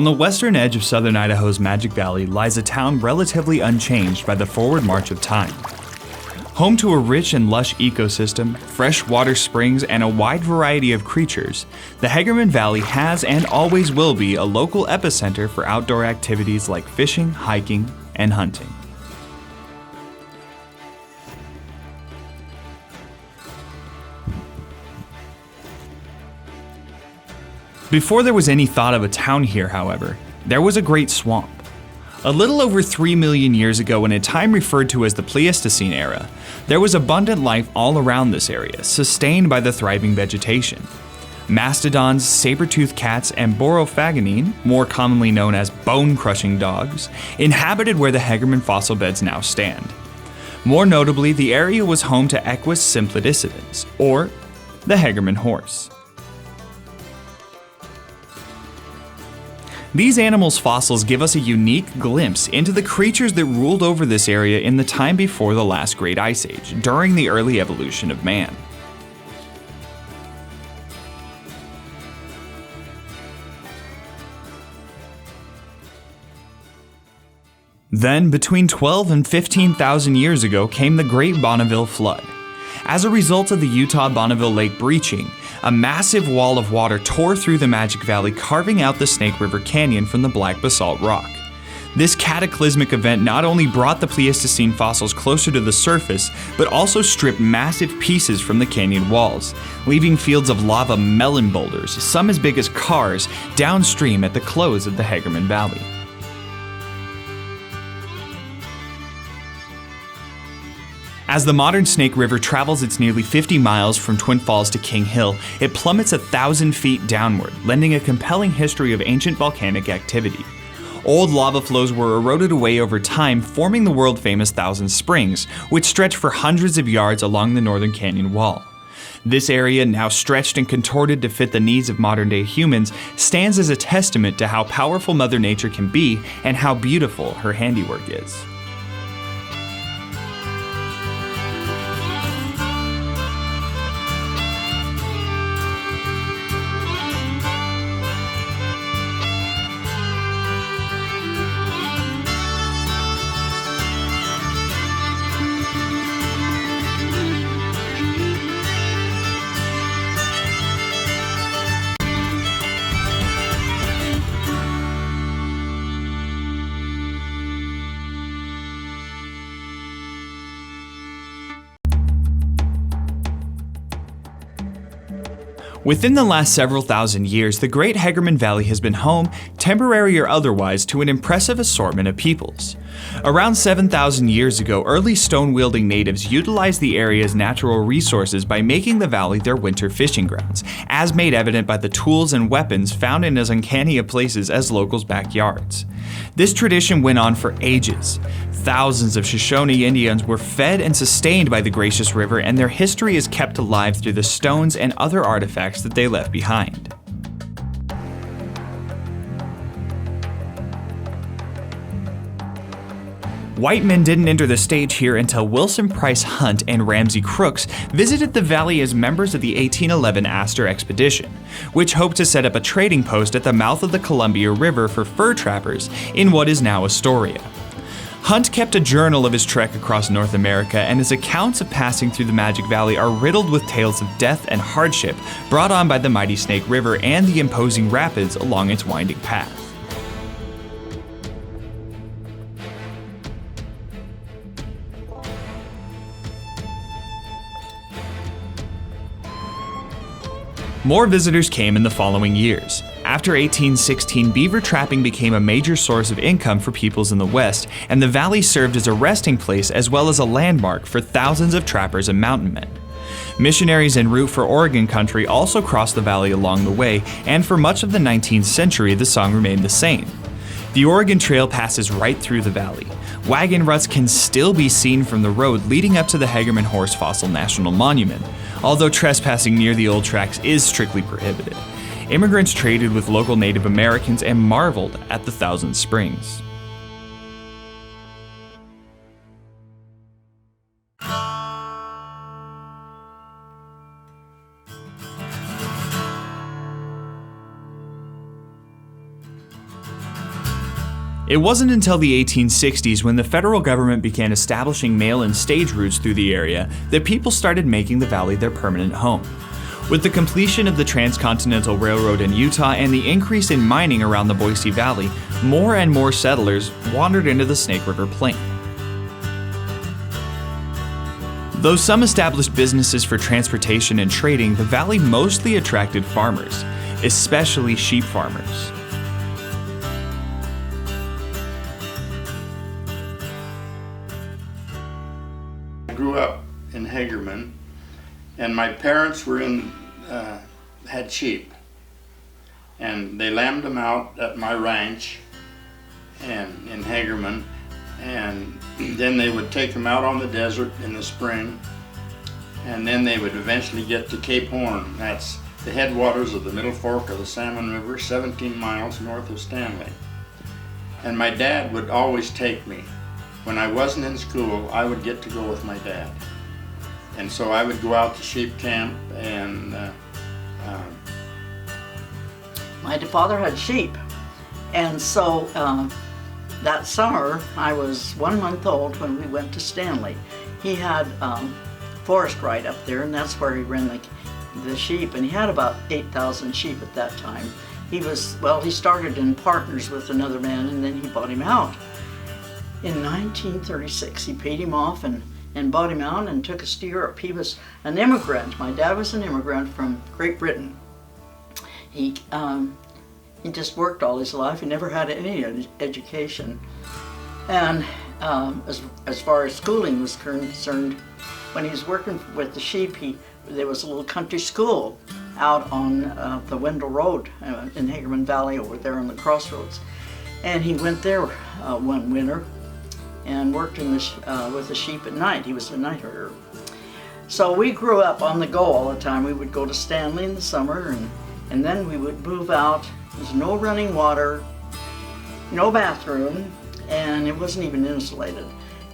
On the western edge of southern Idaho's Magic Valley lies a town relatively unchanged by the forward march of time. Home to a rich and lush ecosystem, fresh water springs, and a wide variety of creatures, the Hagerman Valley has and always will be a local epicenter for outdoor activities like fishing, hiking, and hunting. Before there was any thought of a town here, however, there was a great swamp. A little over 3 million years ago, in a time referred to as the Pleistocene era, there was abundant life all around this area, sustained by the thriving vegetation. Mastodons, saber-toothed cats, and Borophagonine, more commonly known as bone-crushing dogs, inhabited where the Hagerman fossil beds now stand. More notably, the area was home to Equus symplecticens, or the Hagerman horse. These animals' fossils give us a unique glimpse into the creatures that ruled over this area in the time before the last great ice age, during the early evolution of man. Then, between 12 and 15,000 years ago came the Great Bonneville Flood. As a result of the Utah-Bonneville Lake breaching, a massive wall of water tore through the Magic Valley, carving out the Snake River Canyon from the black basalt rock. This cataclysmic event not only brought the Pleistocene fossils closer to the surface, but also stripped massive pieces from the canyon walls, leaving fields of lava melon boulders, some as big as cars, downstream at the close of the Hagerman Valley. As the modern Snake River travels its nearly 50 miles from Twin Falls to King Hill, it plummets 1,000 feet downward, lending a compelling history of ancient volcanic activity. Old lava flows were eroded away over time, forming the world-famous Thousand Springs, which stretch for hundreds of yards along the northern canyon wall. This area, now stretched and contorted to fit the needs of modern-day humans, stands as a testament to how powerful Mother Nature can be and how beautiful her handiwork is. Within the last several thousand years, the Great Hagerman Valley has been home, temporary or otherwise, to an impressive assortment of peoples. Around 7,000 years ago, early stone-wielding natives utilized the area's natural resources by making the valley their winter fishing grounds, as made evident by the tools and weapons found in as uncanny of places as locals' backyards. This tradition went on for ages. Thousands of Shoshone Indians were fed and sustained by the gracious river, and their history is kept alive through the stones and other artifacts that they left behind. White men didn't enter the stage here until Wilson Price Hunt and Ramsey Crooks visited the valley as members of the 1811 Astor Expedition, which hoped to set up a trading post at the mouth of the Columbia River for fur trappers in what is now Astoria. Hunt kept a journal of his trek across North America, and his accounts of passing through the Magic Valley are riddled with tales of death and hardship brought on by the mighty Snake River and the imposing rapids along its winding path. More visitors came in the following years. After 1816, beaver trapping became a major source of income for peoples in the West, and the valley served as a resting place as well as a landmark for thousands of trappers and mountain men. Missionaries en route for Oregon country also crossed the valley along the way, and for much of the 19th century, the song remained the same. The Oregon Trail passes right through the valley. Wagon ruts can still be seen from the road leading up to the Hagerman Horse Fossil National Monument, although trespassing near the old tracks is strictly prohibited. Immigrants traded with local Native Americans and marveled at the Thousand Springs. It wasn't until the 1860s, when the federal government began establishing mail and stage routes through the area, that people started making the valley their permanent home. With the completion of the Transcontinental Railroad in Utah and the increase in mining around the Boise Valley, more and more settlers wandered into the Snake River Plain. Though some established businesses for transportation and trading, the valley mostly attracted farmers, especially sheep farmers. I grew up in Hagerman, and my parents were had sheep, and they lambed them out at my ranch and in Hagerman, and then they would take them out on the desert in the spring, and then they would eventually get to Cape Horn. That's the headwaters of the Middle Fork of the Salmon River, 17 miles north of Stanley. And my dad would always take me. When I wasn't in school, I would get to go with my dad. And so I would go out to sheep camp, and my father had sheep, and so that summer I was 1 month old when we went to Stanley. He had forest right up there, and that's where he ran the sheep, and he had about 8,000 sheep at that time. He started in partners with another man, and then he bought him out. In 1936, he paid him off and bought him out and took us to Europe. He was an immigrant. My dad was an immigrant from Great Britain. He just worked all his life. He never had any education. And as far as schooling was concerned, when he was working with the sheep, there was a little country school out on the Wendell Road in Hagerman Valley over there on the crossroads. And he went there one winter and worked with the sheep at night. He was a night herder. So we grew up on the go all the time. We would go to Stanley in the summer, and then we would move out. There's no running water, no bathroom, and it wasn't even insulated.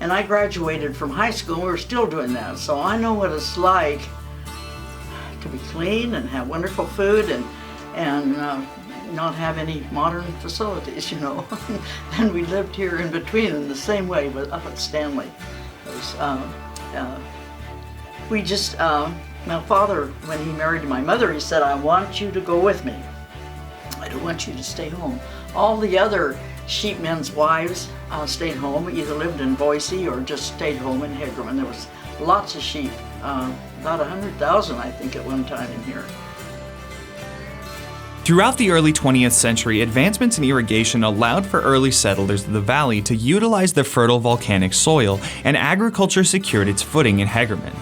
And I graduated from high school, and we were still doing that. So I know what it's like to be clean and have wonderful food and not have any modern facilities, you know. And we lived here in between in the same way, but up at Stanley. My father, when he married my mother, he said, "I want you to go with me. I don't want you to stay home." All the other sheepmen's wives stayed home, either lived in Boise or just stayed home in Hagerman. There was lots of sheep, about 100,000 I think at one time in here. Throughout the early 20th century, advancements in irrigation allowed for early settlers of the valley to utilize the fertile volcanic soil, and agriculture secured its footing in Hagerman.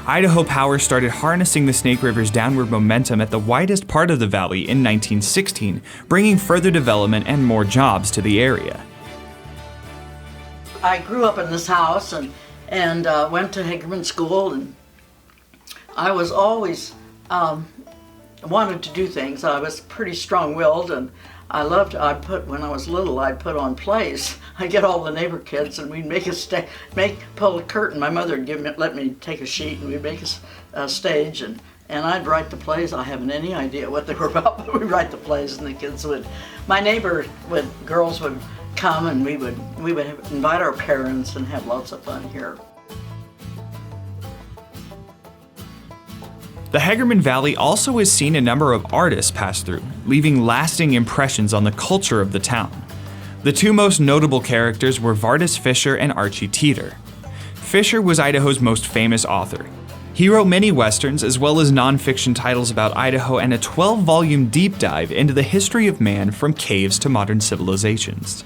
Idaho Power started harnessing the Snake River's downward momentum at the widest part of the valley in 1916, bringing further development and more jobs to the area. I grew up in this house and went to Hagerman School, and I was always wanted to do things. I was pretty strong-willed, and when I was little, I'd put on plays. I'd get all the neighbor kids, and we'd pull a curtain. My mother would let me take a sheet, and we'd make a stage, and I'd write the plays. I haven't any idea what they were about, but we'd write the plays, and the kids my girls would come, and we would invite our parents and have lots of fun here. The Hagerman Valley also has seen a number of artists pass through, leaving lasting impressions on the culture of the town. The two most notable characters were Vardis Fisher and Archie Teeter. Fisher was Idaho's most famous author. He wrote many westerns as well as nonfiction titles about Idaho and a 12-volume deep dive into the history of man from caves to modern civilizations.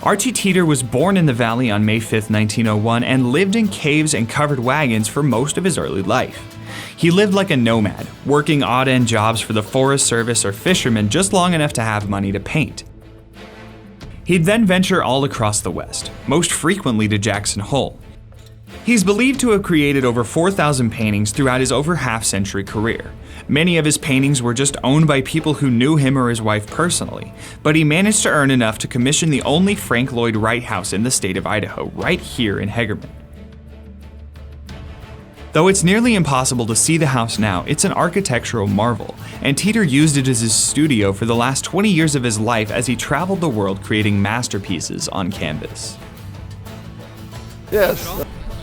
Archie Teeter was born in the valley on May 5, 1901, and lived in caves and covered wagons for most of his early life. He lived like a nomad, working odd-end jobs for the Forest Service or fishermen just long enough to have money to paint. He'd then venture all across the West, most frequently to Jackson Hole. He's believed to have created over 4,000 paintings throughout his over half-century career. Many of his paintings were just owned by people who knew him or his wife personally, but he managed to earn enough to commission the only Frank Lloyd Wright house in the state of Idaho, right here in Hagerman. Though it's nearly impossible to see the house now, it's an architectural marvel, and Teeter used it as his studio for the last 20 years of his life as he traveled the world creating masterpieces on canvas. Yes,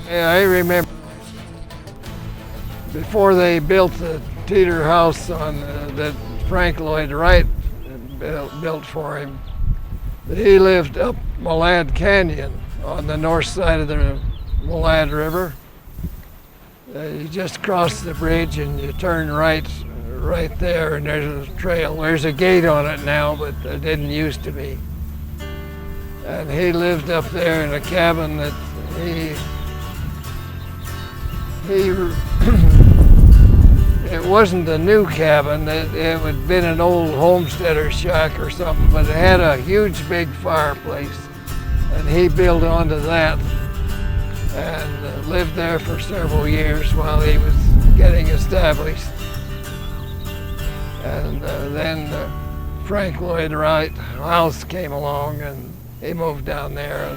I remember before they built the Teeter house on that Frank Lloyd Wright built for him, he lived up Malad Canyon on the north side of the Malad River. You just cross the bridge and you turn right there, and there's a trail. There's a gate on it now, but it didn't used to be. And he lived up there in a cabin that he it wasn't a new cabin. It had been an old homesteader shack or something, but it had a huge big fireplace, and he built onto that and lived there for several years while he was getting established. And then Frank Lloyd Wright house came along, and he moved down there.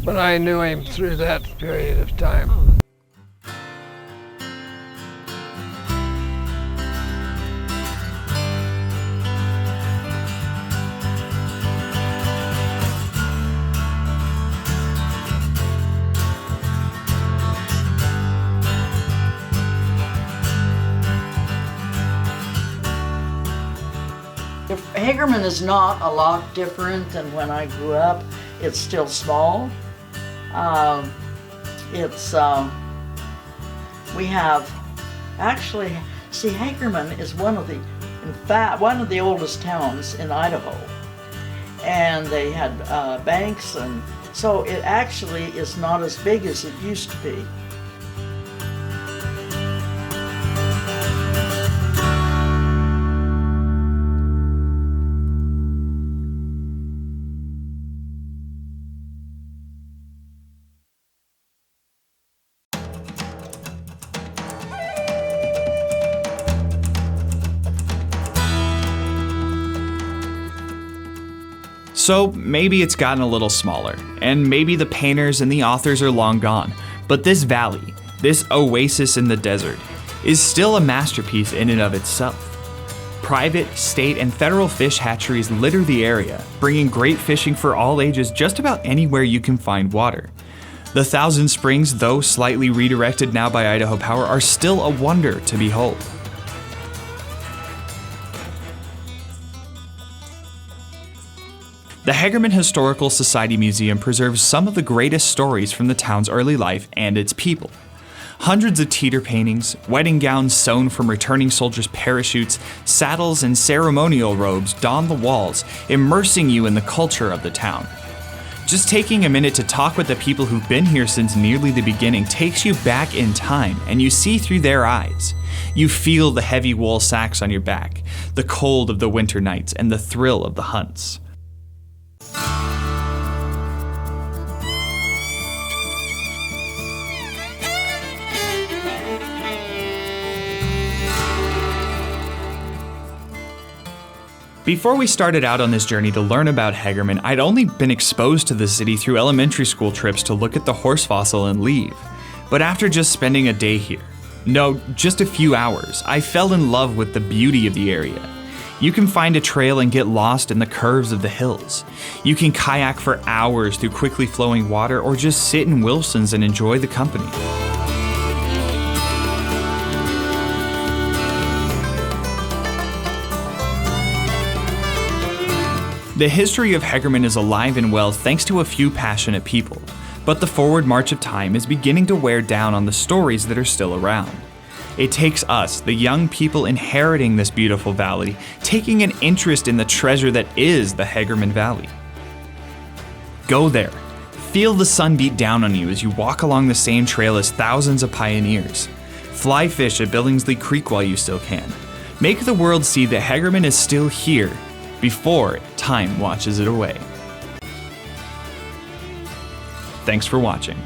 But I knew him through that period of time. Hagerman is not a lot different than when I grew up. It's still small. We have actually, Hagerman is one of the oldest towns in Idaho, and they had banks, and so it actually is not as big as it used to be. So maybe it's gotten a little smaller, and maybe the painters and the authors are long gone, but this valley, this oasis in the desert, is still a masterpiece in and of itself. Private, state, and federal fish hatcheries litter the area, bringing great fishing for all ages just about anywhere you can find water. The Thousand Springs, though slightly redirected now by Idaho Power, are still a wonder to behold. The Hagerman Historical Society Museum preserves some of the greatest stories from the town's early life and its people. Hundreds of Teeter paintings, wedding gowns sewn from returning soldiers' parachutes, saddles, and ceremonial robes don the walls, immersing you in the culture of the town. Just taking a minute to talk with the people who've been here since nearly the beginning takes you back in time, and you see through their eyes. You feel the heavy wool sacks on your back, the cold of the winter nights, and the thrill of the hunts. Before we started out on this journey to learn about Hagerman, I'd only been exposed to the city through elementary school trips to look at the horse fossil and leave. But after just spending a day here, no, just a few hours, I fell in love with the beauty of the area. You can find a trail and get lost in the curves of the hills. You can kayak for hours through quickly flowing water, or just sit in Wilson's and enjoy the company. The history of Hagerman is alive and well thanks to a few passionate people, but the forward march of time is beginning to wear down on the stories that are still around. It takes us, the young people inheriting this beautiful valley, taking an interest in the treasure that is the Hagerman Valley. Go there. Feel the sun beat down on you as you walk along the same trail as thousands of pioneers. Fly fish at Billingsley Creek while you still can. Make the world see that Hagerman is still here, before time washes it away. Thanks for watching.